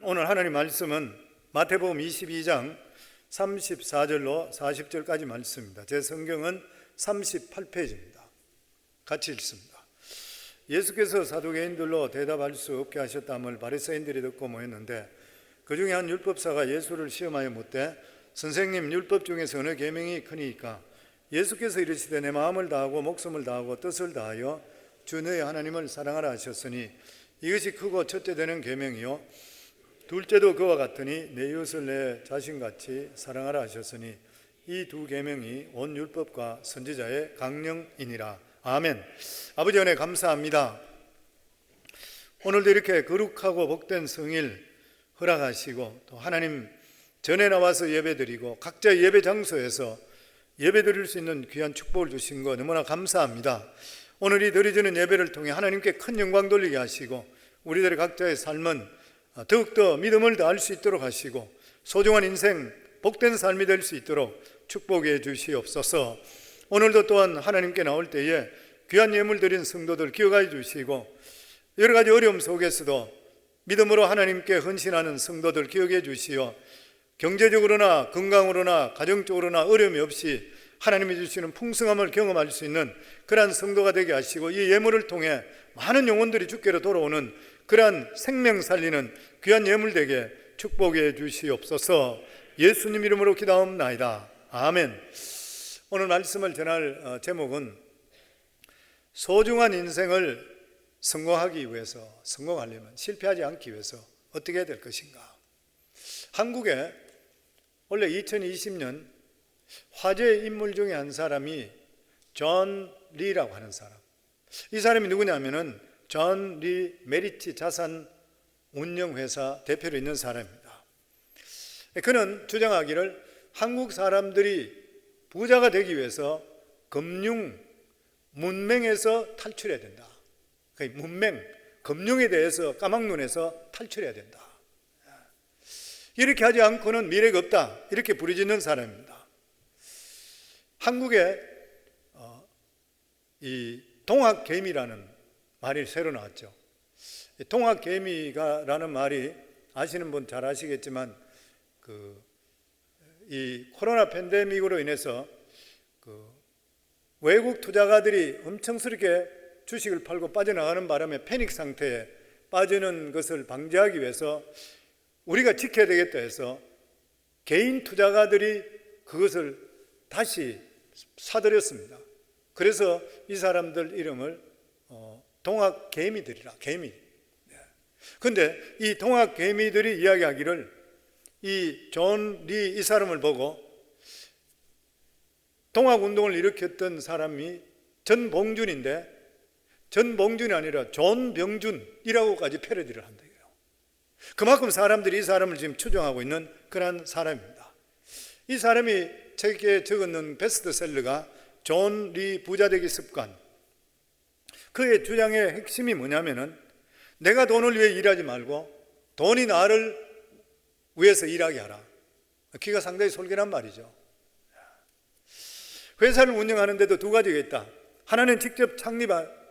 오늘 하나님 말씀은 마태복음 22장 34절로 40절까지 말씀입니다. 제 성경은 38페이지입니다. 같이 읽습니다. 예수께서 사두개인들로 대답할 수 없게 하셨다함을 바리새인들이 듣고 모였는데 그 중에 한 율법사가 예수를 시험하여 묻되 선생님, 율법 중에서 어느 계명이 크니까? 예수께서 이르시되 내 마음을 다하고 목숨을 다하고 뜻을 다하여 주 너희 하나님을 사랑하라 하셨으니 이것이 크고 첫째 되는 계명이요 둘째도 그와 같으니 내 이웃을 내 자신같이 사랑하라 하셨으니 이 두 계명이 온 율법과 선지자의 강령이니라. 아멘. 아버지 은혜 감사합니다. 오늘도 이렇게 거룩하고 복된 성일 허락하시고 또 하나님 전에 나와서 예배드리고 각자 예배 장소에서 예배드릴 수 있는 귀한 축복을 주신 거 너무나 감사합니다. 오늘 이 드려지는 예배를 통해 하나님께 큰 영광 돌리게 하시고 우리들의 각자의 삶은 더욱더 믿음을 더할 수 있도록 하시고 소중한 인생 복된 삶이 될 수 있도록 축복해 주시옵소서. 오늘도 또한 하나님께 나올 때에 귀한 예물 드린 성도들 기억하여 주시고 여러 가지 어려움 속에서도 믿음으로 하나님께 헌신하는 성도들 기억해 주시어 경제적으로나 건강으로나 가정적으로나 어려움이 없이 하나님이 주시는 풍성함을 경험할 수 있는 그러한 성도가 되게 하시고 이 예물을 통해 많은 영혼들이 주께로 돌아오는 그러한 생명 살리는 귀한 예물 되게 축복해 주시옵소서. 예수님 이름으로 기도하옵나이다. 아멘. 오늘 말씀을 전할 제목은 소중한 인생을 성공하기 위해서, 성공하려면 실패하지 않기 위해서 어떻게 해야 될 것인가. 한국에 원래 2020년 화제의 인물 중에 한 사람이 존 리라고 하는 사람. 이 사람이 누구냐면은 존 리 메리티 자산 운영회사 대표로 있는 사람입니다. 그는 주장하기를 한국 사람들이 부자가 되기 위해서 금융 문맹에서 탈출해야 된다. 문맹, 금융에 대해서 까막눈에서 탈출해야 된다. 이렇게 하지 않고는 미래가 없다. 이렇게 부르짖는 사람입니다. 한국에 이 동학개미라는 말이 새로 나왔죠. 동학개미라는 말이 아시는 분 잘 아시겠지만 이 코로나 팬데믹으로 인해서 외국 투자가들이 엄청스럽게 주식을 팔고 빠져나가는 바람에 패닉 상태에 빠지는 것을 방지하기 위해서 우리가 지켜야 되겠다 해서 개인 투자가들이 그것을 다시 사들였습니다. 그래서 이 사람들 이름을 동학개미들이라, 개미. 그런데 이 동학개미들이 이야기하기를 이 존 리 이 사람을 보고 동학운동을 일으켰던 사람이 전봉준인데 전봉준이 아니라 존병준이라고까지 패러디를 한대요. 그만큼 사람들이 이 사람을 지금 추종하고 있는 그런 사람입니다. 이 사람이 책에 적었는 베스트셀러가 존 리 부자되기 습관. 그의 주장의 핵심이 뭐냐면은 내가 돈을 위해 일하지 말고 돈이 나를 위해서 일하게 하라. 귀가 상당히 솔깃한 말이죠. 회사를 운영하는데도 두 가지가 있다. 하나는 직접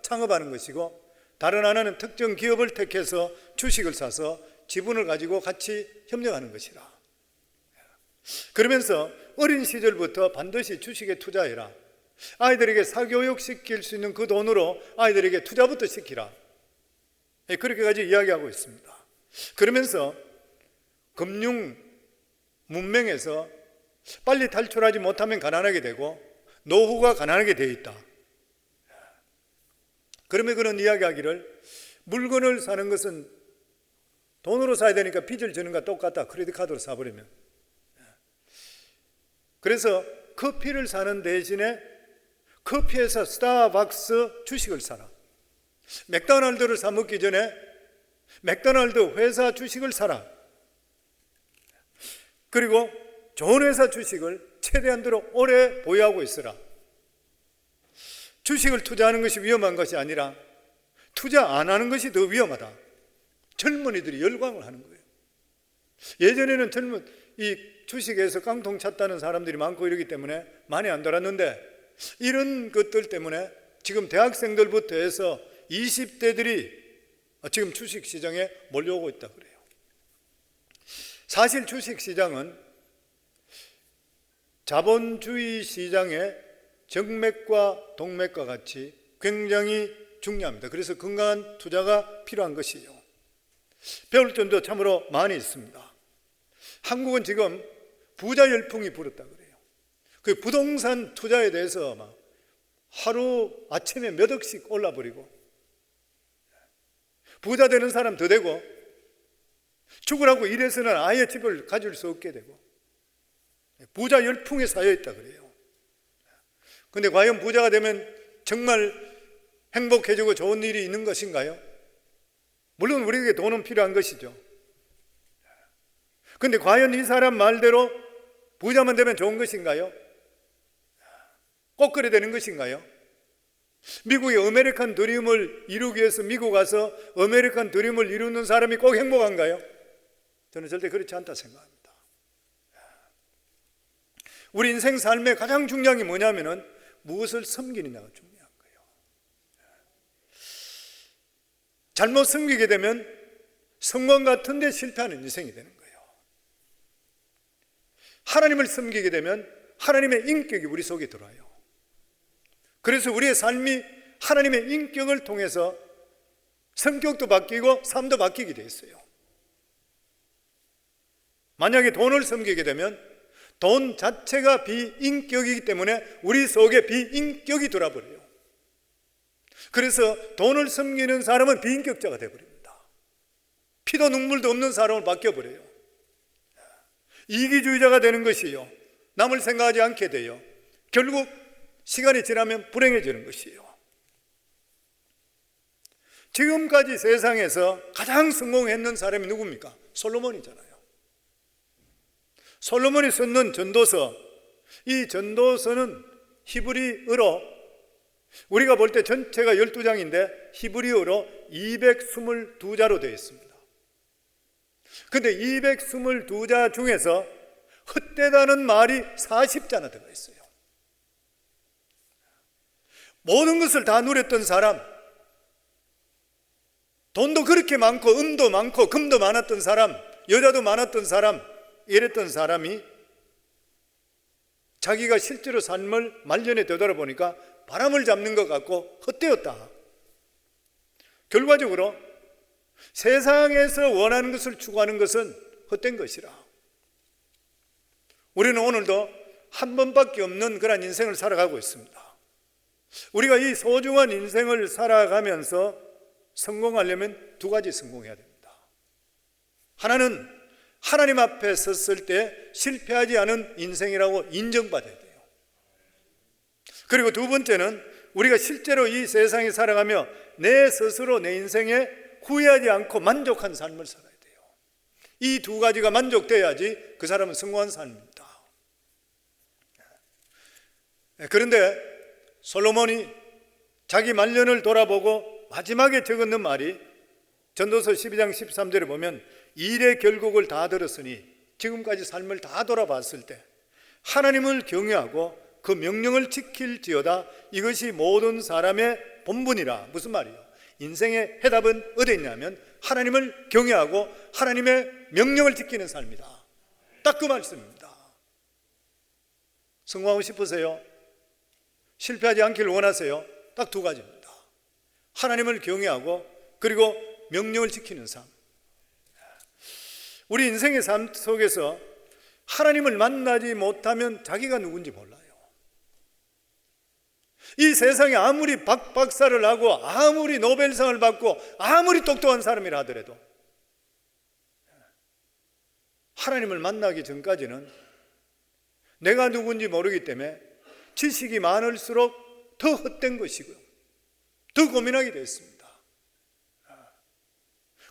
창업하는 것이고 다른 하나는 특정 기업을 택해서 주식을 사서 지분을 가지고 같이 협력하는 것이라. 그러면서 어린 시절부터 반드시 주식에 투자해라. 아이들에게 사교육시킬 수 있는 그 돈으로 아이들에게 투자부터 시키라. 그렇게까지 이야기하고 있습니다. 그러면서 금융 문맹에서 빨리 탈출하지 못하면 가난하게 되고 노후가 가난하게 되어 있다. 그러면 그런 이야기하기를 물건을 사는 것은 돈으로 사야 되니까 빚을 지는 것과 똑같다. 크레딧 카드로 사버리면. 그래서 커피를 사는 대신에 커피회사 스타벅스 주식을 사라. 맥도날드를 사 먹기 전에 맥도날드 회사 주식을 사라. 그리고 좋은 회사 주식을 최대한도로 오래 보유하고 있으라. 주식을 투자하는 것이 위험한 것이 아니라 투자 안 하는 것이 더 위험하다. 젊은이들이 열광을 하는 거예요. 예전에는 이 주식에서 깡통 찼다는 사람들이 많고 이러기 때문에 많이 안 돌았는데 이런 것들 때문에 지금 대학생들부터 해서 20대들이 지금 주식시장에 몰려오고 있다 그래요. 사실 주식시장은 자본주의 시장의 정맥과 동맥과 같이 굉장히 중요합니다. 그래서 건강한 투자가 필요한 것이에요. 배울 점도 참으로 많이 있습니다. 한국은 지금 부자 열풍이 불었다 그래요. 그 부동산 투자에 대해서 막 하루 아침에 몇 억씩 올라버리고, 부자 되는 사람 더 되고, 죽으라고 일해서는 아예 집을 가질 수 없게 되고, 부자 열풍에 쌓여 있다 그래요. 근데 과연 부자가 되면 정말 행복해지고 좋은 일이 있는 것인가요? 물론 우리에게 돈은 필요한 것이죠. 근데 과연 이 사람 말대로 부자만 되면 좋은 것인가요? 꼭 그래야 되는 것인가요? 미국의 아메리칸 드림을 이루기 위해서 미국 가서 아메리칸 드림을 이루는 사람이 꼭 행복한가요? 저는 절대 그렇지 않다 생각합니다. 우리 인생 삶의 가장 중요한 게 뭐냐면은 무엇을 섬기느냐가 중요한 거예요. 잘못 섬기게 되면 성공 같은 데 실패하는 인생이 되는 거예요. 하나님을 섬기게 되면 하나님의 인격이 우리 속에 들어와요. 그래서 우리의 삶이 하나님의 인격을 통해서 성격도 바뀌고 삶도 바뀌게 돼 있어요. 만약에 돈을 섬기게 되면 돈 자체가 비인격이기 때문에 우리 속에 비인격이 들어버려요. 그래서 돈을 섬기는 사람은 비인격자가 되어버립니다. 피도 눈물도 없는 사람을 바뀌어버려요. 이기주의자가 되는 것이요, 남을 생각하지 않게 돼요. 결국 시간이 지나면 불행해지는 것이에요. 지금까지 세상에서 가장 성공했는 사람이 누굽니까? 솔로몬이잖아요. 솔로몬이 썼는 전도서, 이 전도서는 히브리어로, 우리가 볼 때 전체가 12장인데 히브리어로 222자로 되어 있습니다. 그런데 222자 중에서 헛되다는 말이 40자나 들어가 있어요. 모든 것을 다 누렸던 사람, 돈도 그렇게 많고 음도 많고 금도 많았던 사람, 여자도 많았던 사람, 이랬던 사람이 자기가 실제로 삶을 말년에 되돌아보니까 바람을 잡는 것 같고 헛되었다. 결과적으로 세상에서 원하는 것을 추구하는 것은 헛된 것이라. 우리는 오늘도 한 번밖에 없는 그런 인생을 살아가고 있습니다. 우리가 이 소중한 인생을 살아가면서 성공하려면 두 가지 성공해야 됩니다. 하나는 하나님 앞에 섰을 때 실패하지 않은 인생이라고 인정받아야 돼요. 그리고 두 번째는 우리가 실제로 이 세상에 살아가며 내 스스로 내 인생에 후회하지 않고 만족한 삶을 살아야 돼요. 이 두 가지가 만족돼야지 그 사람은 성공한 삶입니다. 그런데 솔로몬이 자기 말년을 돌아보고 마지막에 적었는 말이 전도서 12장 13절에 보면 일의 결국을 다 들었으니, 지금까지 삶을 다 돌아봤을 때 하나님을 경외하고 그 명령을 지킬지어다, 이것이 모든 사람의 본분이라. 무슨 말이에요? 인생의 해답은 어디에 있냐면 하나님을 경외하고 하나님의 명령을 지키는 삶이다. 딱 그 말씀입니다. 성공하고 싶으세요? 실패하지 않기를 원하세요? 딱 두 가지입니다. 하나님을 경외하고 그리고 명령을 지키는 삶. 우리 인생의 삶 속에서 하나님을 만나지 못하면 자기가 누군지 몰라요. 이 세상에 아무리 박사를 하고 아무리 노벨상을 받고 아무리 똑똑한 사람이라 하더라도 하나님을 만나기 전까지는 내가 누군지 모르기 때문에 지식이 많을수록 더 헛된 것이고요, 더 고민하게 됐습니다.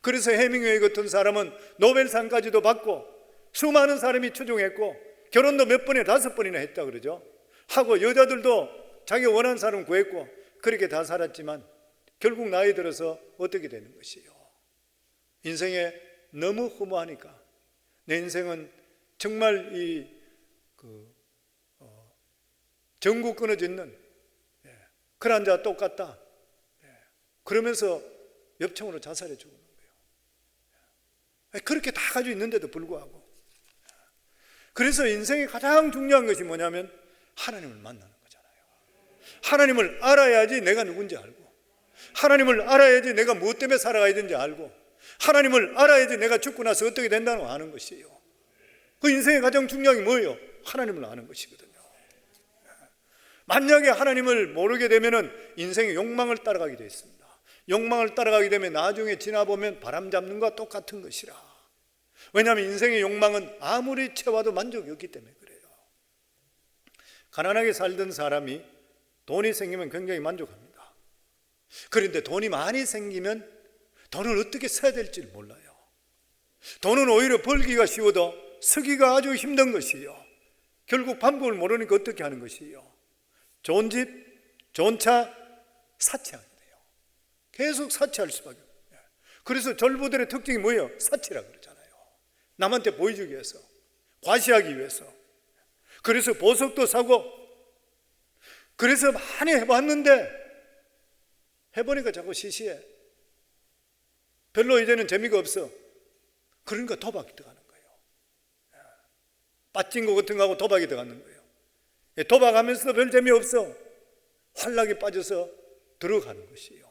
그래서 해밍웨이 같은 사람은 노벨상까지도 받고 수많은 사람이 추종했고 결혼도 몇 번에 5번이나 했다 그러죠. 하고 여자들도 자기가 원하는 사람 구했고 그렇게 다 살았지만 결국 나이 들어서 어떻게 되는 것이에요? 인생에 너무 허무하니까 내 인생은 정말 전구 끊어지는 그런 자 똑같다. 그러면서 엽청으로 자살해 죽는 거예요. 그렇게 다 가지고 있는데도 불구하고 그래서 인생의 가장 중요한 것이 뭐냐면 하나님을 만나는 거잖아요. 하나님을 알아야지 내가 누군지 알고, 하나님을 알아야지 내가 무엇 때문에 살아가야 되는지 알고, 하나님을 알아야지 내가 죽고 나서 어떻게 된다는 걸 아는 것이에요. 그 인생의 가장 중요한 게 뭐예요? 하나님을 아는 것이거든요. 만약에 하나님을 모르게 되면 인생의 욕망을 따라가게 되어 있습니다. 욕망을 따라가게 되면 나중에 지나보면 바람 잡는 것과 똑같은 것이라. 왜냐하면 인생의 욕망은 아무리 채워도 만족이 없기 때문에 그래요. 가난하게 살던 사람이 돈이 생기면 굉장히 만족합니다. 그런데 돈이 많이 생기면 돈을 어떻게 써야 될지 몰라요. 돈은 오히려 벌기가 쉬워도 쓰기가 아주 힘든 것이에요. 결국 방법을 모르니까 어떻게 하는 것이에요? 좋은 집, 좋은 차, 사치하게 돼요. 계속 사치할 수밖에 없어요. 그래서 절부들의 특징이 뭐예요? 사치라고 그러잖아요. 남한테 보여주기 위해서, 과시하기 위해서. 그래서 보석도 사고, 그래서 많이 해봤는데 해보니까 자꾸 시시해. 별로 이제는 재미가 없어. 그러니까 도박이 들어가는 거예요. 빠진거 같은 거하고 도박이 들어가는 거예요. 도박하면서도 별 재미없어. 환락에 빠져서 들어가는 것이에요.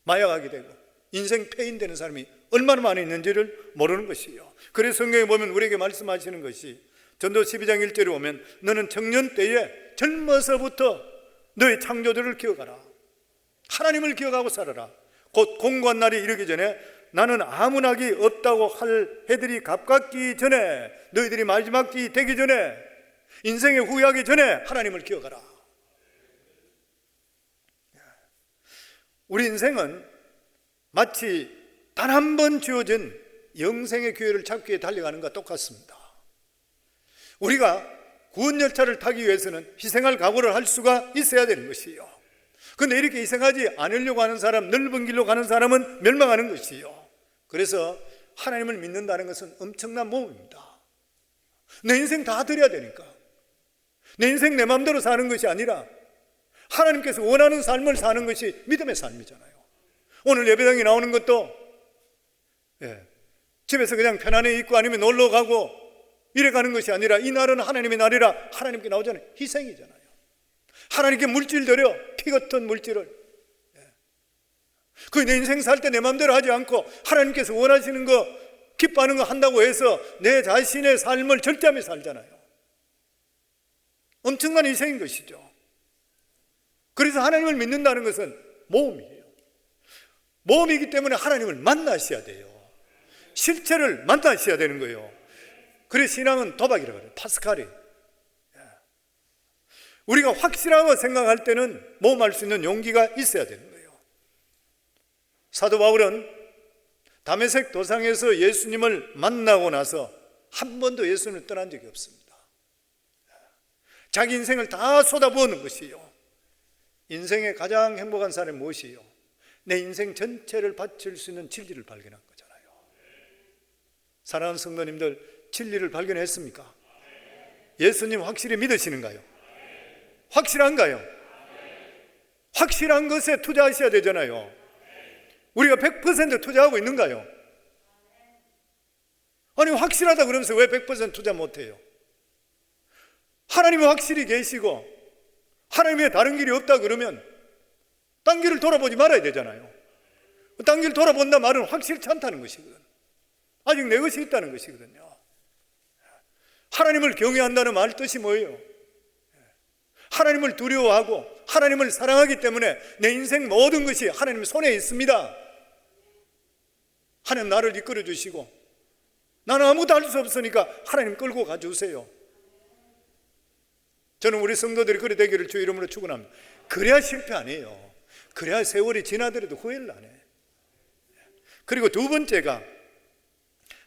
마약하게 되고 인생 폐인되는 사람이 얼마나 많이 있는지를 모르는 것이에요. 그래서 성경에 보면 우리에게 말씀하시는 것이 전도 12장 1절에 보면 너는 청년 때에 젊어서부터 너의 창조주를 기억하라. 하나님을 기억하고 살아라. 곧 공고한 날이 이르기 전에 나는 아무 낙이 없다고 할 해들이 가깝기 전에, 너희들이 마지막 기 되기 전에, 인생에 후회하기 전에 하나님을 기억하라. 우리 인생은 마치 단 한 번 주어진 영생의 기회를 잡기 위해 달려가는 것과 똑같습니다. 우리가 구원열차를 타기 위해서는 희생할 각오를 할 수가 있어야 되는 것이에요. 그런데 이렇게 희생하지 않으려고 하는 사람, 넓은 길로 가는 사람은 멸망하는 것이에요. 그래서 하나님을 믿는다는 것은 엄청난 모험입니다. 내 인생 다 드려야 되니까. 내 인생 내 마음대로 사는 것이 아니라 하나님께서 원하는 삶을 사는 것이 믿음의 삶이잖아요. 오늘 예배당에 나오는 것도 집에서 그냥 편안히 있고 아니면 놀러 가고 이래 가는 것이 아니라 이 날은 하나님의 날이라 하나님께 나오잖아요. 희생이잖아요. 하나님께 물질 드려, 피 같은 물질을. 그 내 인생 살 때 내 마음대로 하지 않고 하나님께서 원하시는 거, 기뻐하는 거 한다고 해서 내 자신의 삶을 절제하며 살잖아요. 엄청난 희생인 것이죠. 그래서 하나님을 믿는다는 것은 모험이에요. 모험이기 때문에 하나님을 만나셔야 돼요. 실체를 만나셔야 되는 거예요. 그래서 신앙은 도박이라고 그래요. 파스칼이. 우리가 확실하고 생각할 때는 모험할 수 있는 용기가 있어야 되는 거예요. 사도 바울은 다메섹 도상에서 예수님을 만나고 나서 한 번도 예수님을 떠난 적이 없습니다. 자기 인생을 다 쏟아부었는 것이에요. 인생의 가장 행복한 사람이 무엇이에요? 내 인생 전체를 바칠 수 있는 진리를 발견한 거잖아요. 사랑하는 성도님들, 진리를 발견했습니까? 예수님 확실히 믿으시는가요? 확실한가요? 확실한 것에 투자하셔야 되잖아요. 우리가 100% 투자하고 있는가요? 아니, 확실하다 그러면서 왜 100% 투자 못해요? 하나님이 확실히 계시고 하나님의 다른 길이 없다 그러면 딴 길을 돌아보지 말아야 되잖아요. 딴 길 돌아본다 말은 확실치 않다는 것이거든. 아직 내 것이 있다는 것이거든요. 하나님을 경외한다는 말 뜻이 뭐예요? 하나님을 두려워하고 하나님을 사랑하기 때문에 내 인생 모든 것이 하나님 손에 있습니다. 하나님 나를 이끌어 주시고 나는 아무것도 할 수 없으니까 하나님 끌고 가주세요. 저는 우리 성도들이 그래 되기를 주 이름으로 축원합니다. 그래야 실패 안 해요. 그래야 세월이 지나더라도 후회를 안 해. 그리고 두 번째가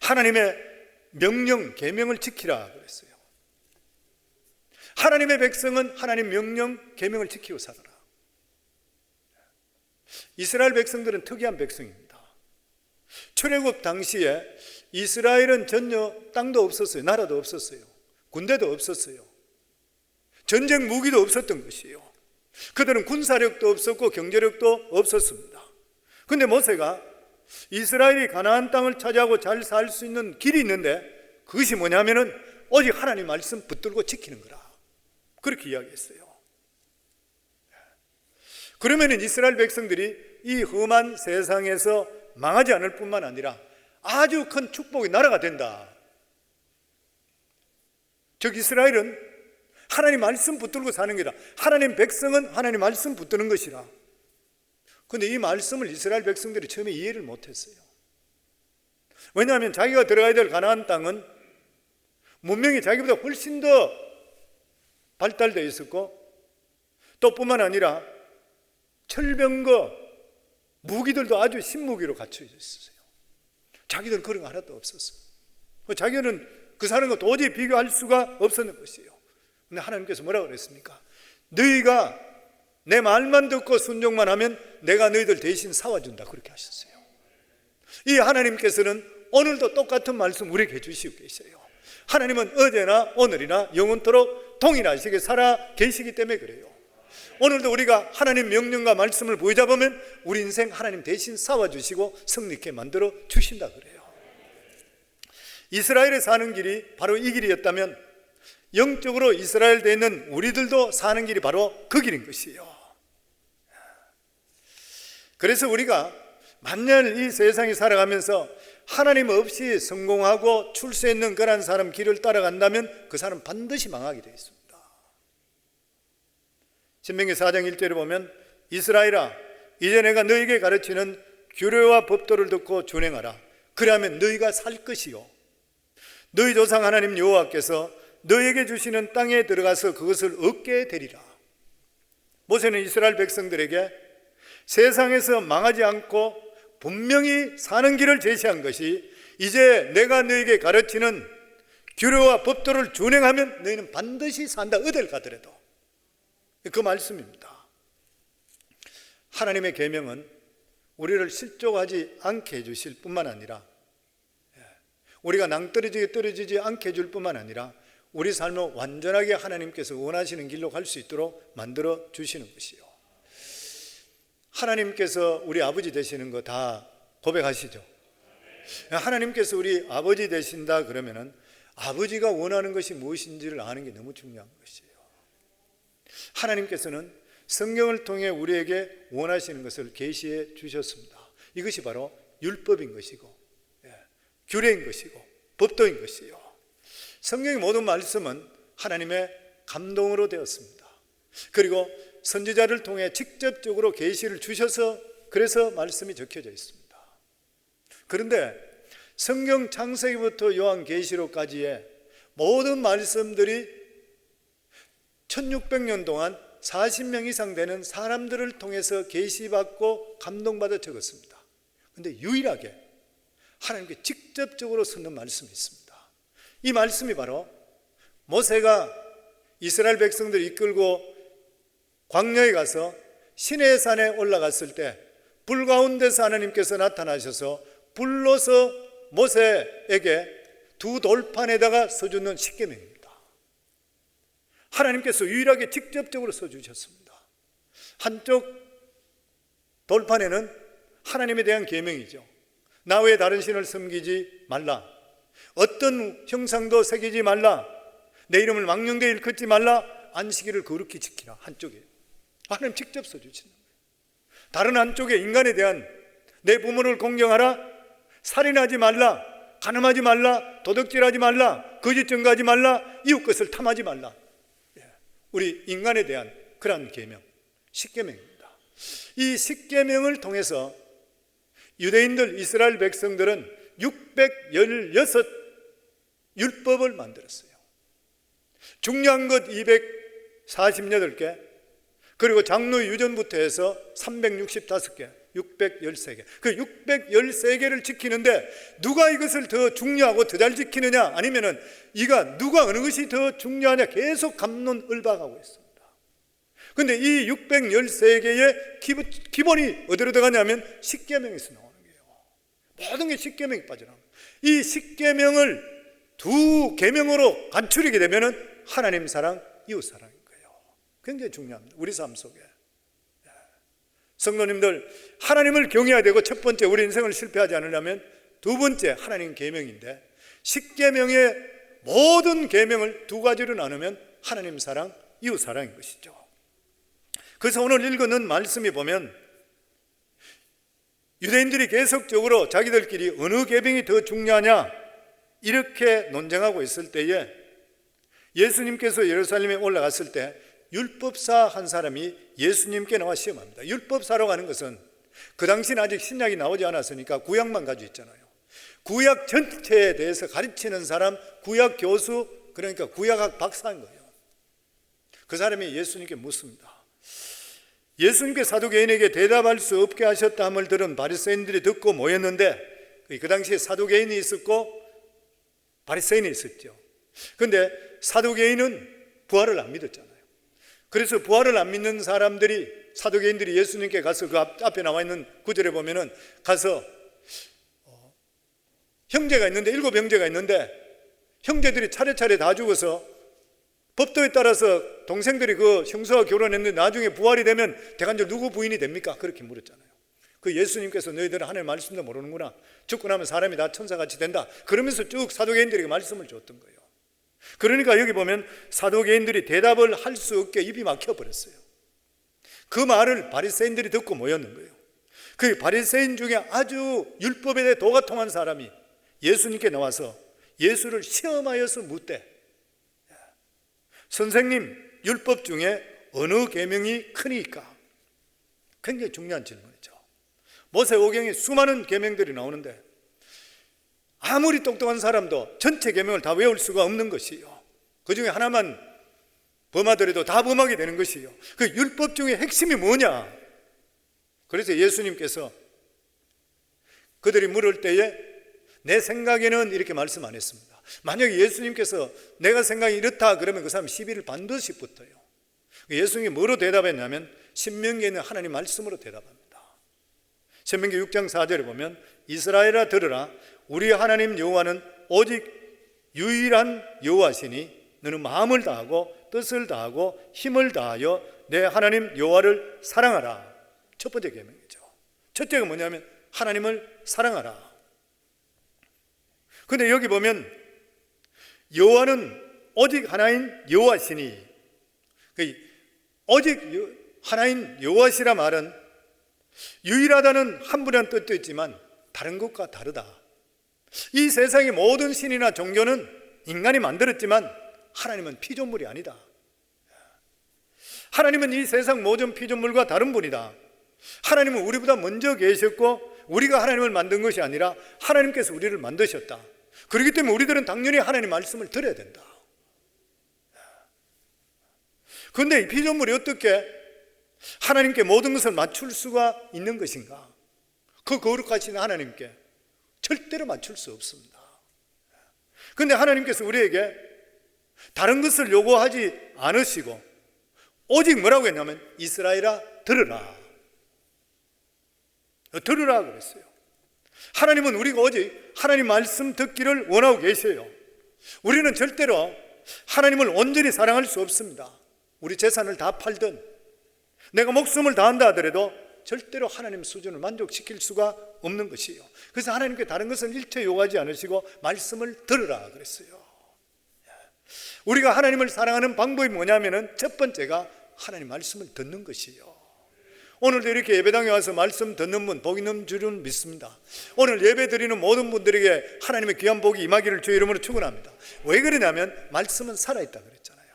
하나님의 명령, 계명을 지키라 그랬어요. 하나님의 백성은 하나님 명령, 계명을 지키고 살아라. 이스라엘 백성들은 특이한 백성입니다. 출애굽 당시에 이스라엘은 전혀 땅도 없었어요. 나라도 없었어요. 군대도 없었어요. 전쟁 무기도 없었던 것이에요. 그들은 군사력도 없었고 경제력도 없었습니다. 그런데 모세가 이스라엘이 가나안 땅을 차지하고 잘 살 수 있는 길이 있는데 그것이 뭐냐면은 오직 하나님 말씀 붙들고 지키는 거라. 그렇게 이야기했어요. 그러면 이스라엘 백성들이 이 험한 세상에서 망하지 않을 뿐만 아니라 아주 큰 축복의 나라가 된다. 즉 이스라엘은 하나님 말씀 붙들고 사는 게다. 하나님 백성은 하나님 말씀 붙드는 것이라. 그런데 이 말씀을 이스라엘 백성들이 처음에 이해를 못했어요. 왜냐하면 자기가 들어가야 될 가나안 땅은 문명이 자기보다 훨씬 더 발달되어 있었고, 또 뿐만 아니라 철병거 무기들도 아주 신무기로 갖춰져 있었어요. 자기들은 그런 거 하나도 없었어요. 자기는 그 사는 거 도저히 비교할 수가 없었는 것이에요. 근데 하나님께서 뭐라고 그랬습니까? 너희가 내 말만 듣고 순종만 하면 내가 너희들 대신 사와준다. 그렇게 하셨어요. 이 하나님께서는 오늘도 똑같은 말씀 우리에게 해주시고 계세요. 하나님은 어제나 오늘이나 영원토록 동일하시게 살아 계시기 때문에 그래요. 오늘도 우리가 하나님 명령과 말씀을 보여잡으면 우리 인생 하나님 대신 싸워주시고 승리케 만들어 주신다 그래요. 이스라엘에 사는 길이 바로 이 길이었다면 영적으로 이스라엘 되어 있는 우리들도 사는 길이 바로 그 길인 것이에요. 그래서 우리가 만일 이 세상에 살아가면서 하나님 없이 성공하고 출세 있는 그런 사람 길을 따라간다면 그 사람은 반드시 망하게 되어 있습니다. 신명기 4장 1절에 보면 이스라엘아 이제 내가 너에게 가르치는 규례와 법도를 듣고 준행하라. 그러면 너희가 살 것이요 너희 조상 하나님 여호와께서 너에게 주시는 땅에 들어가서 그것을 얻게 되리라. 모세는 이스라엘 백성들에게 세상에서 망하지 않고 분명히 사는 길을 제시한 것이 이제 내가 너에게 가르치는 규례와 법도를 준행하면 너희는 반드시 산다. 어딜 가더라도. 그 말씀입니다. 하나님의 계명은 우리를 실족하지 않게 해주실 뿐만 아니라 우리가 낭떠러지게 떨어지지 않게 해줄 뿐만 아니라 우리 삶을 완전하게 하나님께서 원하시는 길로 갈 수 있도록 만들어 주시는 것이요. 하나님께서 우리 아버지 되시는 거 다 고백하시죠. 하나님께서 우리 아버지 되신다 그러면은 아버지가 원하는 것이 무엇인지를 아는 게 너무 중요한 것이에요. 하나님께서는 성경을 통해 우리에게 원하시는 것을 계시해 주셨습니다. 이것이 바로 율법인 것이고 규례인 것이고 법도인 것이요. 성경의 모든 말씀은 하나님의 감동으로 되었습니다. 그리고 선지자를 통해 직접적으로 계시를 주셔서 그래서 말씀이 적혀져 있습니다. 그런데 성경 창세기부터 요한계시록까지의 모든 말씀들이 1600년 동안 40명 이상 되는 사람들을 통해서 계시받고 감동받아 적었습니다. 그런데 유일하게 하나님께 직접적으로 쓰는 말씀이 있습니다. 이 말씀이 바로 모세가 이스라엘 백성들을 이끌고 광야에 가서 시내산에 올라갔을 때 불 가운데서 하나님께서 나타나셔서 불로서 모세에게 두 돌판에다가 써주는 십계명입니다. 하나님께서 유일하게 직접적으로 써주셨습니다. 한쪽 돌판에는 하나님에 대한 계명이죠. 나 외에 다른 신을 섬기지 말라. 어떤 형상도 새기지 말라. 내 이름을 망령되이 일컫지 말라. 안식일을 거룩히 지키라. 한쪽에 하나님 직접 써주시는 거예요. 다른 한쪽에 인간에 대한 내 부모를 공경하라. 살인하지 말라. 간음하지 말라. 도둑질하지 말라. 거짓 증거하지 말라. 이웃 것을 탐하지 말라. 우리 인간에 대한 그러한 계명, 십계명입니다. 이 십계명을 통해서 유대인들, 이스라엘 백성들은 616 율법을 만들었어요. 중요한 것 248개, 그리고 장로 유전부터 해서 365개, 613개. 그 613개를 지키는데 누가 이것을 더 중요하고 더 잘 지키느냐, 아니면은 이가 누가 어느 것이 더 중요하냐 계속 갑론을박하고 있습니다. 그런데 이 613개의 기본이 어디로 들어가냐면 십계명에서 나오는 거예요. 모든 게 십계명이 빠져나옵니다. 이 십계명을 두 계명으로 간추리게 되면은 하나님 사랑, 이웃 사랑인 거예요. 굉장히 중요합니다. 우리 삶 속에. 성도님들, 하나님을 경외해야 되고, 첫 번째 우리 인생을 실패하지 않으려면 두 번째 하나님 계명인데, 십계명의 모든 계명을 두 가지로 나누면 하나님 사랑, 이웃 사랑인 것이죠. 그래서 오늘 읽는 말씀이 보면 유대인들이 계속적으로 자기들끼리 어느 계명이 더 중요하냐 이렇게 논쟁하고 있을 때에 예수님께서 예루살렘에 올라갔을 때 율법사 한 사람이 예수님께 나와 시험합니다. 율법사라고 하는 것은 그 당시는 아직 신약이 나오지 않았으니까 구약만 가지고 있잖아요. 구약 전체에 대해서 가르치는 사람, 구약 교수, 그러니까 구약학 박사인 거예요. 그 사람이 예수님께 묻습니다. 예수님께 사두개인에게 대답할 수 없게 하셨다 함을 들은 바리새인들이 듣고 모였는데, 그 당시에 사두개인이 있었고 바리새인이 있었죠. 그런데 사두개인은 부활을 안 믿었잖아요. 그래서 부활을 안 믿는 사람들이, 사두개인들이 예수님께 가서 그 앞에 나와 있는 구절에 보면은 가서 형제가 있는데, 7 형제가 있는데 형제들이 차례차례 다 죽어서 법도에 따라서 동생들이 그 형수와 결혼했는데 나중에 부활이 되면 대간절 누구 부인이 됩니까? 그렇게 물었잖아요. 그 예수님께서 너희들은 하나님의 말씀도 모르는구나. 죽고 나면 사람이 다 천사같이 된다. 그러면서 쭉 사두개인들에게 말씀을 줬던 거예요. 그러니까 여기 보면 사두개인들이 대답을 할 수 없게 입이 막혀버렸어요. 그 말을 바리새인들이 듣고 모였는 거예요. 그 바리새인 중에 아주 율법에 대해 도가 통한 사람이 예수님께 나와서 예수를 시험하여서 묻되, 선생님, 율법 중에 어느 계명이 크니까? 굉장히 중요한 질문이죠. 모세오경에 수많은 계명들이 나오는데 아무리 똑똑한 사람도 전체 계명을 다 외울 수가 없는 것이요. 그 중에 하나만 범하더라도 다 범하게 되는 것이요. 그 율법 중에 핵심이 뭐냐? 그래서 예수님께서 그들이 물을 때에 내 생각에는 이렇게 말씀 안 했습니다. 만약에 예수님께서 내가 생각이 이렇다 그러면 그 사람 시비를 반드시 붙어요. 예수님이 뭐로 대답했냐면 신명기에는 하나님 말씀으로 대답합니다. 신명기 6장 4절에 보면 이스라엘아 들으라, 우리 하나님 여호와는 오직 유일한 여호와시니 너는 마음을 다하고 뜻을 다하고 힘을 다하여 내 하나님 여호와를 사랑하라. 첫 번째 계명이죠. 첫째가 뭐냐면 하나님을 사랑하라. 근데 여기 보면 여호와는 오직 하나인 여호와시니, 오직 하나인 여호와시라 말은 유일하다는 한 분이라는 뜻도 있지만 다른 것과 다르다. 이 세상의 모든 신이나 종교는 인간이 만들었지만 하나님은 피조물이 아니다. 하나님은 이 세상 모든 피조물과 다른 분이다. 하나님은 우리보다 먼저 계셨고 우리가 하나님을 만든 것이 아니라 하나님께서 우리를 만드셨다. 그렇기 때문에 우리들은 당연히 하나님 말씀을 들어야 된다. 그런데 이 피조물이 어떻게 하나님께 모든 것을 맞출 수가 있는 것인가? 그 거룩하신 하나님께 절대로 맞출 수 없습니다. 그런데 하나님께서 우리에게 다른 것을 요구하지 않으시고 오직 뭐라고 했냐면 이스라엘아 들으라. 들으라 그랬어요. 하나님은 우리가 오직 하나님 말씀 듣기를 원하고 계세요. 우리는 절대로 하나님을 온전히 사랑할 수 없습니다. 우리 재산을 다 팔든 내가 목숨을 다한다 하더라도 절대로 하나님 수준을 만족시킬 수가 없는 것이에요. 그래서 하나님께 다른 것은 일체 요구하지 않으시고 말씀을 들으라 그랬어요. 우리가 하나님을 사랑하는 방법이 뭐냐면은 첫 번째가 하나님 말씀을 듣는 것이에요. 오늘도 이렇게 예배당에 와서 말씀 듣는 분 복 있는 줄은 믿습니다. 오늘 예배 드리는 모든 분들에게 하나님의 귀한 복이 임하기를 주의 이름으로 축원합니다. 왜 그러냐면 말씀은 살아있다 그랬잖아요.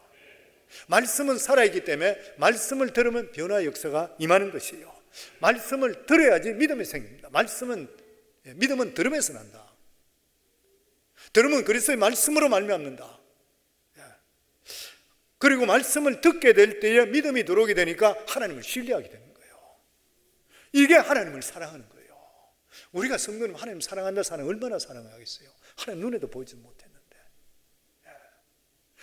말씀은 살아있기 때문에 말씀을 들으면 변화의 역사가 임하는 것이에요. 말씀을 들어야지 믿음이 생깁니다. 믿음은 들음에서 난다. 들으면 그리스도의 말씀으로 말미암는다. 그리고 말씀을 듣게 될 때에 믿음이 들어오게 되니까 하나님을 신뢰하게 되는 거예요. 이게 하나님을 사랑하는 거예요. 우리가 성도님 하나님 사랑한다 사랑 얼마나 사랑하겠어요. 하나님 눈에도 보이지 못했는데.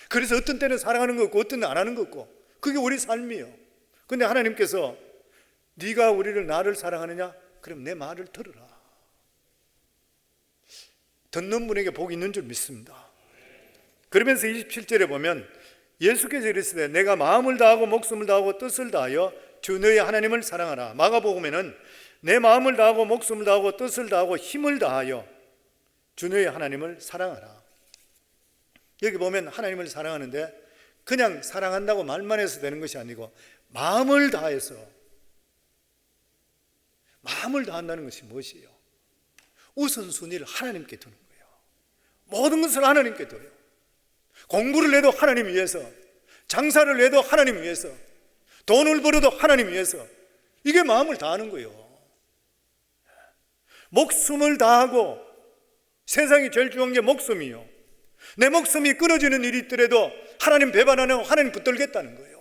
그래서 어떤 때는 사랑하는 것 같고 어떤 때는 안 하는 것 같고 그게 우리 삶이에요. 그런데 하나님께서 네가 우리를 나를 사랑하느냐? 그럼 내 말을 들으라. 듣는 분에게 복이 있는 줄 믿습니다. 그러면서 27절에 보면 예수께서 이르시되 내가 마음을 다하고 목숨을 다하고 뜻을 다하여 주 너희 하나님을 사랑하라. 마가복음에는 내 마음을 다하고 목숨을 다하고 뜻을 다하고 힘을 다하여 주 너희 하나님을 사랑하라. 여기 보면 하나님을 사랑하는데 그냥 사랑한다고 말만 해서 되는 것이 아니고 마음을 다해서, 마음을 다한다는 것이 무엇이에요? 우선순위를 하나님께 두는 거예요. 모든 것을 하나님께 둬요. 공부를 해도 하나님 위해서, 장사를 해도 하나님 위해서, 돈을 벌어도 하나님 위해서. 이게 마음을 다하는 거예요. 목숨을 다하고, 세상이 제일 중요한 게 목숨이요. 내 목숨이 끊어지는 일이 있더라도 하나님 배반하는, 하나님 붙들겠다는 거예요.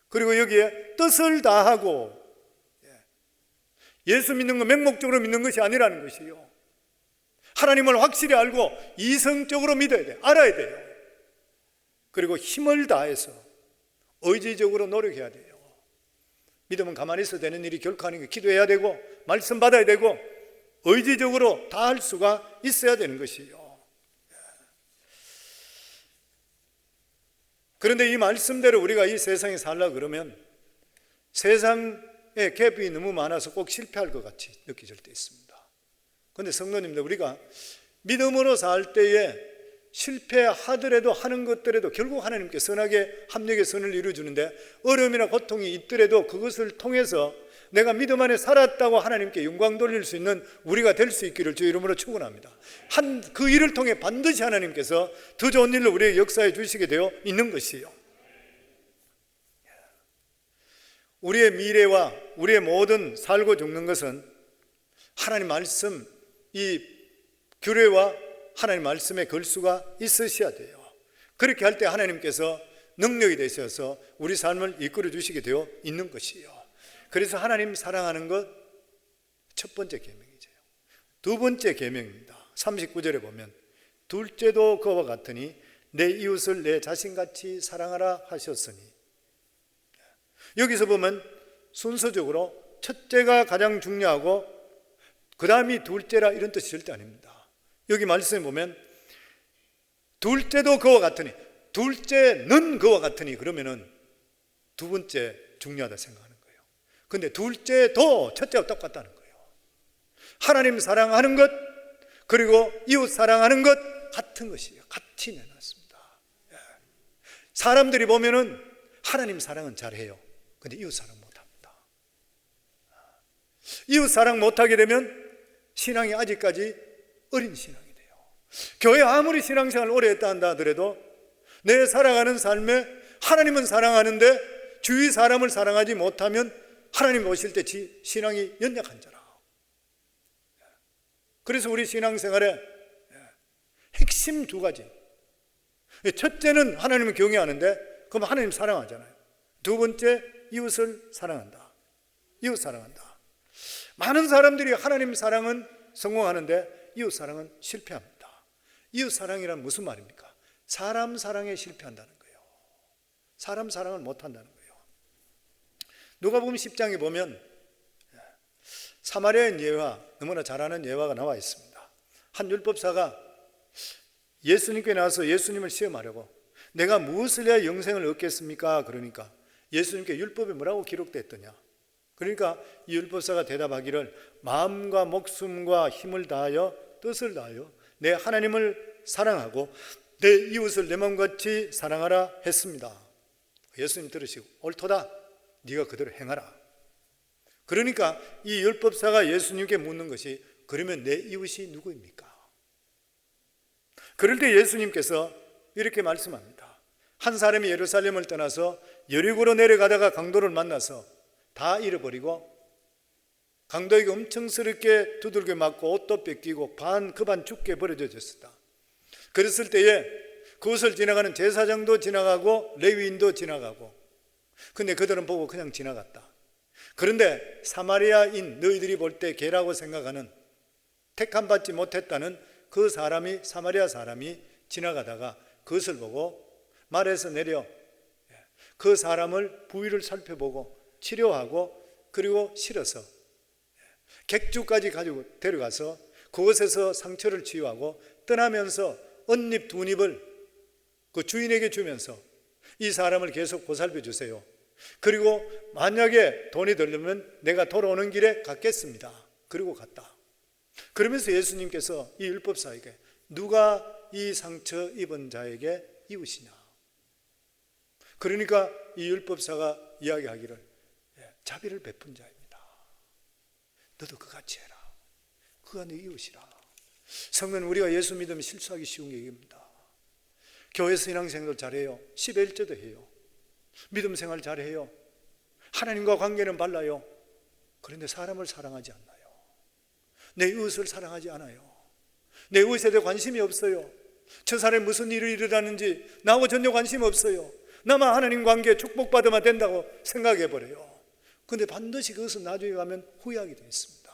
그리고 여기에 뜻을 다하고, 예수 믿는 거 맹목적으로 믿는 것이 아니라는 것이요. 하나님을 확실히 알고 이성적으로 믿어야 돼요. 알아야 돼요. 그리고 힘을 다해서 의지적으로 노력해야 돼요. 믿으면 가만히 있어도 되는 일이 결코 아닌 게, 기도해야 되고 말씀 받아야 되고 의지적으로 다 할 수가 있어야 되는 것이요. 그런데 이 말씀대로 우리가 이 세상에 살라 그러면 세상에 갭이 너무 많아서 꼭 실패할 것 같이 느껴질 때 있습니다. 그런데 성도님들, 우리가 믿음으로 살 때에 실패하더라도, 하는 것들에도 결국 하나님께 선하게 합력의 선을 이루어주는데, 어려움이나 고통이 있더라도 그것을 통해서 내가 믿음 안에 살았다고 하나님께 영광 돌릴 수 있는 우리가 될 수 있기를 주 이름으로 축원합니다. 그 일을 통해 반드시 하나님께서 더 좋은 일로 우리에게 역사해 주시게 되어 있는 것이에요. 우리의 미래와 우리의 모든 살고 죽는 것은 하나님 말씀, 이 규례와 하나님 말씀에 걸 수가 있으셔야 돼요. 그렇게 할 때 하나님께서 능력이 되셔서 우리 삶을 이끌어 주시게 되어 있는 것이에요. 그래서 하나님 사랑하는 것 첫 번째 계명이죠. 두 번째 계명입니다. 39절에 보면 둘째도 그와 같으니 내 이웃을 내 자신같이 사랑하라 하셨으니, 여기서 보면 순서적으로 첫째가 가장 중요하고 그 다음이 둘째라 이런 뜻이 절대 아닙니다. 여기 말씀에 보면 둘째도 그와 같으니, 둘째는 그와 같으니, 그러면은 두 번째 중요하다 생각하는 거예요. 근데 둘째도 첫째와 똑같다는 거예요. 하나님 사랑하는 것 그리고 이웃 사랑하는 것 같은 것이에요. 같이 내놨습니다. 사람들이 보면은 하나님 사랑은 잘해요. 근데 이웃 사랑 못합니다. 이웃 사랑 못하게 되면 신앙이 아직까지 어린 신앙이 돼요. 교회 아무리 신앙생활 오래 했다 한다 하더라도 내 살아가는 삶에 하나님은 사랑하는데 주위 사람을 사랑하지 못하면 하나님 오실 때 신앙이 연약한 자라. 그래서 우리 신앙생활에 핵심 두 가지. 첫째는 하나님을 경외하는데, 그럼 하나님 사랑하잖아요. 두 번째, 이웃을 사랑한다. 이웃 사랑한다. 많은 사람들이 하나님 사랑은 성공하는데 이웃 사랑은 실패합니다. 이웃 사랑이란 무슨 말입니까? 사람 사랑에 실패한다는 거예요. 사람 사랑을 못한다는 거예요. 누가복음 10장에 보면 사마리아인 예화, 너무나 잘 아는 예화가 나와 있습니다. 한 율법사가 예수님께 나와서 예수님을 시험하려고, 내가 무엇을 해야 영생을 얻겠습니까? 그러니까 예수님께 율법에 뭐라고 기록되었더냐? 그러니까 이 율법사가 대답하기를 마음과 목숨과 힘을 다하여 뜻을 다하여 내 하나님을 사랑하고 내 이웃을 내 마음같이 사랑하라 했습니다. 예수님 들으시고 옳도다, 네가 그대로 행하라. 그러니까 이 율법사가 예수님께 묻는 것이, 그러면 내 이웃이 누구입니까? 그럴 때 예수님께서 이렇게 말씀합니다. 한 사람이 예루살렘을 떠나서 여리고로 내려가다가 강도를 만나서 다 잃어버리고 강도에게 엄청스럽게 두들겨 맞고 옷도 뺏기고 그 반 죽게 버려졌다. 그랬을 때에 그것을 지나가는 제사장도 지나가고 레위인도 지나가고, 근데 그들은 보고 그냥 지나갔다. 그런데 사마리아인 너희들이 볼 때 개라고 생각하는, 택함받지 못했다는 그 사람이, 사마리아 사람이 지나가다가 그것을 보고 말에서 내려 그 사람을 부위를 살펴보고 치료하고 그리고 실어서 객주까지 가지고 데려가서 그곳에서 상처를 치유하고 떠나면서 언잎 두 잎을 그 주인에게 주면서 이 사람을 계속 보살펴 주세요. 그리고 만약에 돈이 들려면 내가 돌아오는 길에 갚겠습니다. 그리고 갔다. 그러면서 예수님께서 이 율법사에게 누가 이 상처 입은 자에게 이웃이냐. 그러니까 이 율법사가 이야기하기를 자비를 베푼 자입니다. 너도 그같이 해라. 그가 네 이웃이라. 성도는 우리가 예수 믿으면 실수하기 쉬운 게 이겁니다. 교회 신앙생활 잘해요. 11조도 해요. 믿음 생활 잘해요. 하나님과 관계는 발라요. 그런데 사람을 사랑하지 않나요? 내 이웃을 사랑하지 않아요. 내 이웃에 대해 관심이 없어요. 저 사람이 무슨 일이 일어나는지 나하고 전혀 관심 없어요. 나만 하나님 관계에 축복받으면 된다고 생각해버려요. 그런데 반드시 그것은 나중에 가면 후회하게 되어 있습니다.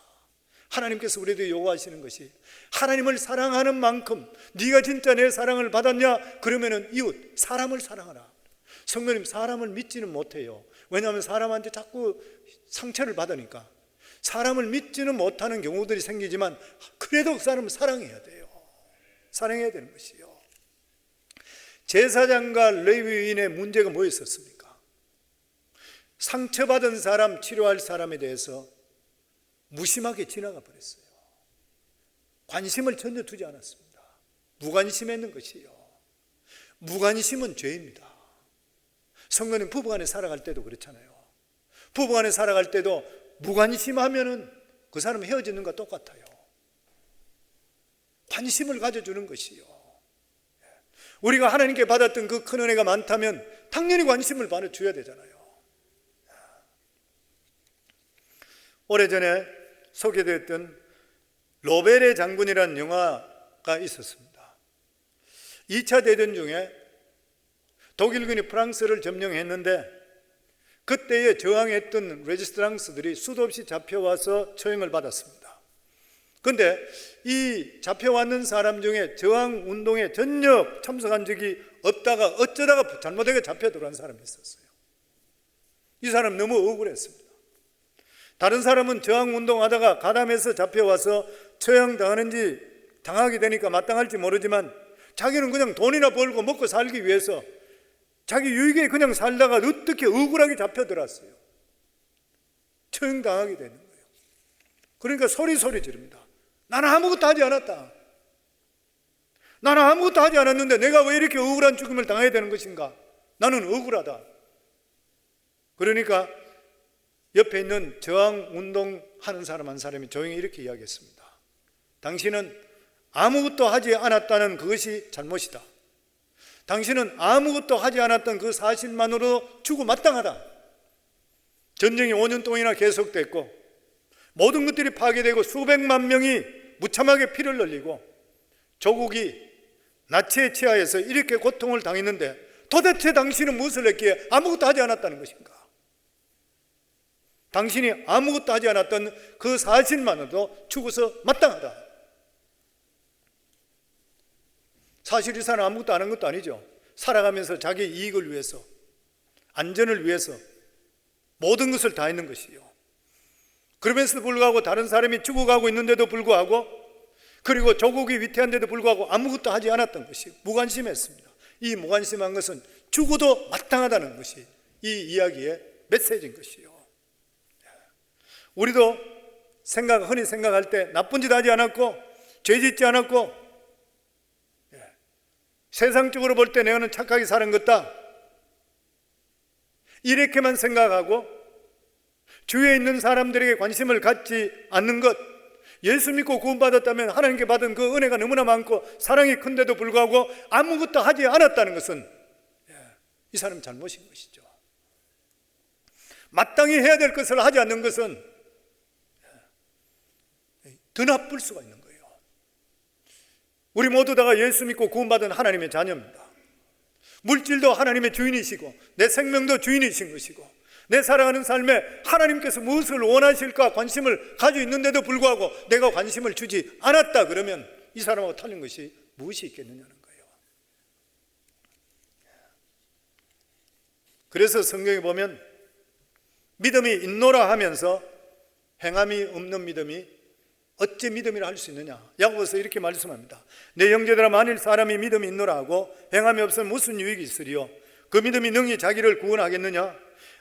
하나님께서 우리에게 요구하시는 것이 하나님을 사랑하는 만큼 네가 진짜 내 사랑을 받았냐? 그러면은 이웃, 사람을 사랑하라. 성도님, 사람을 믿지는 못해요. 왜냐하면 사람한테 자꾸 상처를 받으니까. 사람을 믿지는 못하는 경우들이 생기지만 그래도 그 사람을 사랑해야 돼요. 사랑해야 되는 것이요. 제사장과 레위인의 문제가 뭐였었습니까? 상처받은 사람, 치료할 사람에 대해서 무심하게 지나가 버렸어요. 관심을 전혀 두지 않았습니다. 무관심했는 것이요. 무관심은 죄입니다. 성도님, 부부간에 살아갈 때도 그렇잖아요. 부부간에 살아갈 때도 무관심하면은 그 사람 헤어지는 것과 똑같아요. 관심을 가져주는 것이요. 우리가 하나님께 받았던 그 큰 은혜가 많다면 당연히 관심을 받아줘야 되잖아요. 오래전에 소개되었던 로베레 장군이라는 영화가 있었습니다. 2차 대전 중에 독일군이 프랑스를 점령했는데 그때에 저항했던 레지스트랑스들이 수도 없이 잡혀와서 처형을 받았습니다. 그런데 이 잡혀왔는 사람 중에 저항운동에 전혀 참석한 적이 없다가 어쩌다가 잘못하게 잡혀 들어간 사람이 있었어요. 이 사람 너무 억울했습니다. 다른 사람은 저항운동하다가 가담해서 잡혀와서 처형당하는지 당하게 되니까 마땅할지 모르지만 자기는 그냥 돈이나 벌고 먹고 살기 위해서 자기 유익에 그냥 살다가 어떻게 억울하게 잡혀들었어요. 처형당하게 되는 거예요. 그러니까 소리 지릅니다. 나는 아무것도 하지 않았다. 나는 아무것도 하지 않았는데 내가 왜 이렇게 억울한 죽음을 당해야 되는 것인가? 나는 억울하다. 그러니까 옆에 있는 저항운동 하는 사람 한 사람이 조용히 이렇게 이야기했습니다. 당신은 아무것도 하지 않았다는 그것이 잘못이다. 당신은 아무것도 하지 않았던 그 사실만으로 죽고 마땅하다. 전쟁이 5년 동안이나 계속됐고 모든 것들이 파괴되고 수백만 명이 무참하게 피를 흘리고 조국이 나치의 치하에서 이렇게 고통을 당했는데 도대체 당신은 무엇을 했기에 아무것도 하지 않았다는 것인가? 당신이 아무것도 하지 않았던 그 사실만으로도 죽어서 마땅하다. 사실 이 사람은 아무것도 안 한 것도 아니죠. 살아가면서 자기 이익을 위해서, 안전을 위해서 모든 것을 다 했는 것이요. 그러면서도 불구하고 다른 사람이 죽어가고 있는데도 불구하고, 그리고 조국이 위태한데도 불구하고 아무것도 하지 않았던 것이 무관심했습니다. 이 무관심한 것은 죽어도 마땅하다는 것이 이 이야기의 메시지인 것이요. 우리도 흔히 생각할 때 나쁜 짓 하지 않았고 죄 짓지 않았고 세상적으로 볼 때 내가는 착하게 사는 것다, 이렇게만 생각하고 주위에 있는 사람들에게 관심을 갖지 않는 것, 예수 믿고 구원받았다면 하나님께 받은 그 은혜가 너무나 많고 사랑이 큰데도 불구하고 아무것도 하지 않았다는 것은 이 사람 잘못인 것이죠. 마땅히 해야 될 것을 하지 않는 것은 더 나쁠 수가 있는 거예요. 우리 모두 다가 예수 믿고 구원받은 하나님의 자녀입니다. 물질도 하나님의 주인이시고 내 생명도 주인이신 것이고 내 살아가는 삶에 하나님께서 무엇을 원하실까 관심을 가지고 있는데도 불구하고 내가 관심을 주지 않았다 그러면 이 사람하고 틀린 것이 무엇이 있겠느냐는 거예요. 그래서 성경에 보면 믿음이 있노라 하면서 행함이 없는 믿음이 어찌 믿음이라 할 수 있느냐. 야고보서 이렇게 말씀합니다. 내 형제들아, 만일 사람이 믿음이 있노라 하고 행함이 없으면 무슨 유익이 있으리요? 그 믿음이 능히 자기를 구원하겠느냐?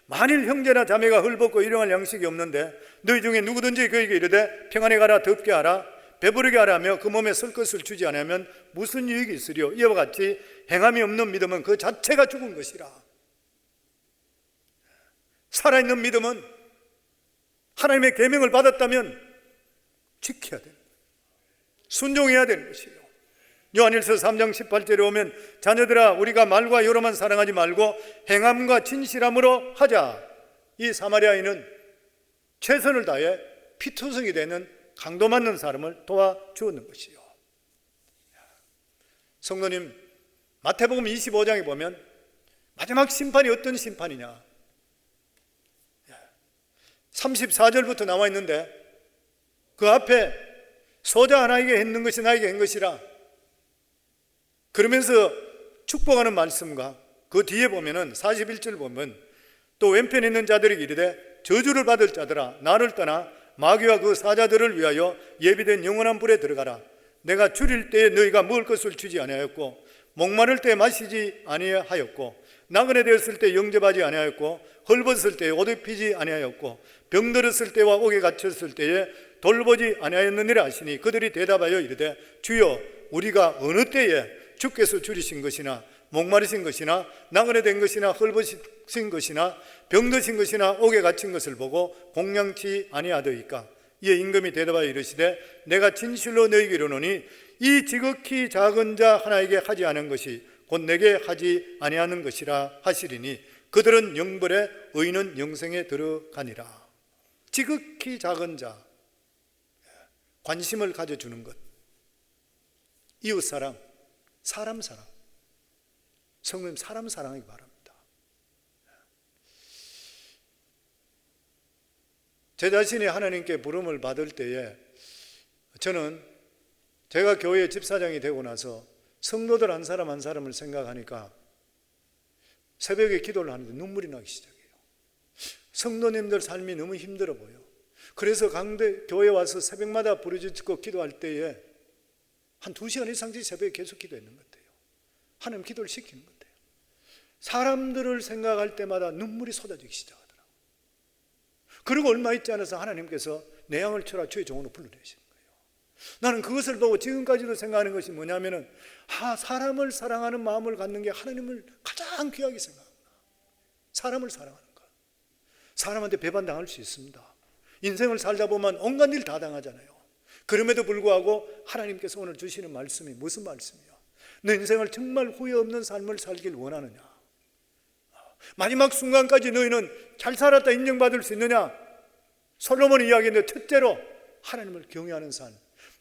만일 형제나 자매가 헐벗고 일용할 양식이 없는데 너희 중에 누구든지 그에게 이르되 평안히 가라, 덥게 하라, 배부르게 하라며 그 몸에 쓸 것을 주지 않으면 무슨 유익이 있으리요? 이와 같이 행함이 없는 믿음은 그 자체가 죽은 것이라. 살아있는 믿음은 하나님의 계명을 받았다면 지켜야 되는, 순종해야 되는 것이에요. 요한일서 3장 18절에 오면 자녀들아 우리가 말과 여로만 사랑하지 말고 행함과 진실함으로 하자. 이 사마리아인은 최선을 다해 피투성이 되는 강도 맞는 사람을 도와주었는 것이요. 성도님, 마태복음 25장에 보면 마지막 심판이 어떤 심판이냐, 34절부터 나와 있는데 그 앞에 소자 하나에게 했는 것이 나에게 한 것이라 그러면서 축복하는 말씀과 그 뒤에 보면은 41절 보면 또 왼편에 있는 자들에게 이르되 저주를 받을 자들아 나를 떠나 마귀와 그 사자들을 위하여 예비된 영원한 불에 들어가라. 내가 줄일 때에 너희가 먹을 것을 주지 아니하였고 목마를 때에 마시지 아니하였고 나그네 되었을 때 영접하지 아니하였고 헐벗을 때에 옷 입히지 아니하였고 병들었을 때와 옥에 갇혔을 때에 돌보지 아니하였느니라 하시니 그들이 대답하여 이르되 주여 우리가 어느 때에 주께서 줄이신 것이나 목마르신 것이나 나그네 된 것이나 헐벗으신 것이나 병드신 것이나 옥에 갇힌 것을 보고 공양치 아니하더이까. 이에 임금이 대답하여 이르시되 내가 진실로 너희에게 이르노니 이 지극히 작은 자 하나에게 하지 않은 것이 곧 내게 하지 아니하는 것이라 하시리니 그들은 영벌에 의인은 영생에 들어가니라. 지극히 작은 자, 관심을 가져주는 것, 이웃사랑, 사람 사랑. 성도님, 사람 사랑하기 바랍니다. 제 자신이 하나님께 부름을 받을 때에 저는 제가 교회 집사장이 되고 나서 성도들 한 사람 한 사람을 생각하니까 새벽에 기도를 하는데 눈물이 나기 시작해요. 성도님들 삶이 너무 힘들어 보여. 그래서 강대 교회 와서 새벽마다 부르짖고 기도할 때에 한 2시간 이상씩 새벽에 계속 기도했는 것 같아요. 하나님 기도를 시키는 것 같아요. 사람들을 생각할 때마다 눈물이 쏟아지기 시작하더라고요. 그리고 얼마 있지 않아서 하나님께서 내 양을 쳐라 주의 종으로 불러내시는 거예요. 나는 그것을 보고 지금까지도 생각하는 것이 뭐냐면은 사람을 사랑하는 마음을 갖는 게 하나님을 가장 귀하게 생각합니다. 사람을 사랑하는 것. 사람한테 배반당할 수 있습니다. 인생을 살다 보면 온갖 일 다 당하잖아요. 그럼에도 불구하고 하나님께서 오늘 주시는 말씀이 무슨 말씀이에요? 너 인생을 정말 후회 없는 삶을 살길 원하느냐? 마지막 순간까지 너희는 잘 살았다 인정받을 수 있느냐? 솔로몬이 이야기했는데 첫째로 하나님을 경외하는 삶.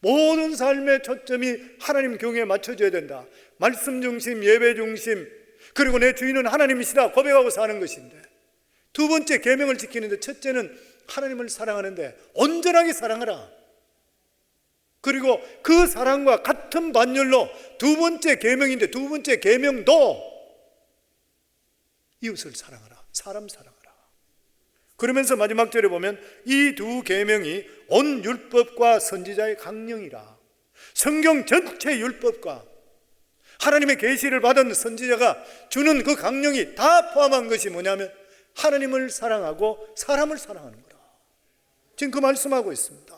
모든 삶의 초점이 하나님 경외에 맞춰져야 된다. 말씀 중심, 예배 중심, 그리고 내 주인은 하나님이시다 고백하고 사는 것인데, 두 번째 계명을 지키는데 첫째는 하나님을 사랑하는데 온전하게 사랑하라. 그리고 그 사랑과 같은 반열로 두 번째 계명인데 두 번째 계명도 이웃을 사랑하라, 사람 사랑하라. 그러면서 마지막 절에 보면 이 두 계명이 온 율법과 선지자의 강령이라. 성경 전체 율법과 하나님의 계시를 받은 선지자가 주는 그 강령이 다 포함한 것이 뭐냐면 하나님을 사랑하고 사람을 사랑하는 거라. 지금 그 말씀하고 있습니다.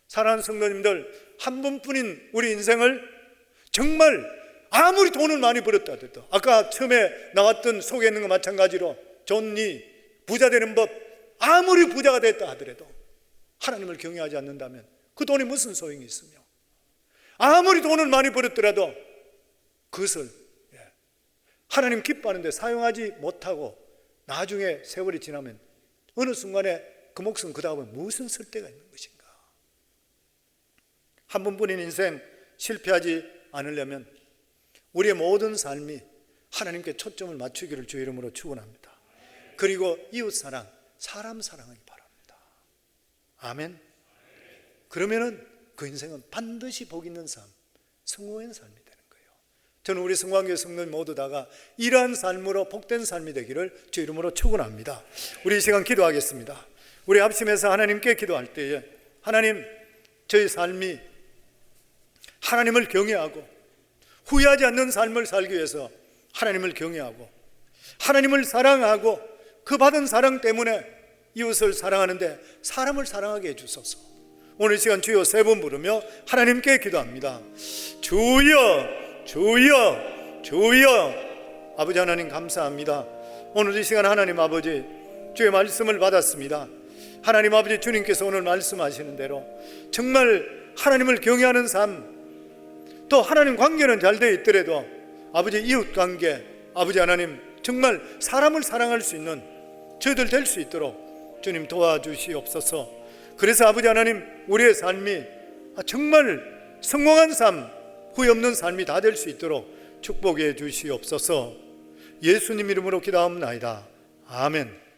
사랑하는 성도님들, 한 번뿐인 우리 인생을 정말 아무리 돈을 많이 벌었다 하더라도, 아까 처음에 나왔던 소개했는 것 마찬가지로 존니 부자 되는 법, 아무리 부자가 됐다 하더라도 하나님을 경외하지 않는다면 그 돈이 무슨 소용이 있으며, 아무리 돈을 많이 벌었더라도 그것을 하나님 기뻐하는데 사용하지 못하고 나중에 세월이 지나면 어느 순간에 그 목숨 그 다음에 무슨 쓸데가 있는 것인가? 한 번뿐인 인생 실패하지 않으려면 우리의 모든 삶이 하나님께 초점을 맞추기를 주의 이름으로 축원합니다. 그리고 이웃사랑, 사람 사랑하기 바랍니다. 아멘. 그러면은 그 인생은 반드시 복 있는 삶, 성공한 삶이 되는 거예요. 저는 우리 성광교회 성도님 모두 다가 이러한 삶으로 복된 삶이 되기를 주의 이름으로 축원합니다. 우리 이 시간 기도하겠습니다. 우리 합심해서 하나님께 기도할 때에 하나님, 저희 삶이 하나님을 경외하고 후회하지 않는 삶을 살기 위해서 하나님을 경외하고 하나님을 사랑하고 그 받은 사랑 때문에 이웃을 사랑하는데 사람을 사랑하게 해주소서. 오늘 이 시간 주여 3번 부르며 하나님께 기도합니다. 주여, 주여, 주여. 아버지 하나님 감사합니다. 오늘 이 시간 하나님 아버지 주의 말씀을 받았습니다. 하나님 아버지 주님께서 오늘 말씀하시는 대로 정말 하나님을 경외하는 삶, 또 하나님 관계는 잘 되어 있더라도 아버지 이웃 관계, 아버지 하나님 정말 사람을 사랑할 수 있는 저희들 될 수 있도록 주님 도와주시옵소서. 그래서 아버지 하나님 우리의 삶이 정말 성공한 삶, 후회 없는 삶이 다 될 수 있도록 축복해 주시옵소서. 예수님 이름으로 기도하옵나이다. 아멘.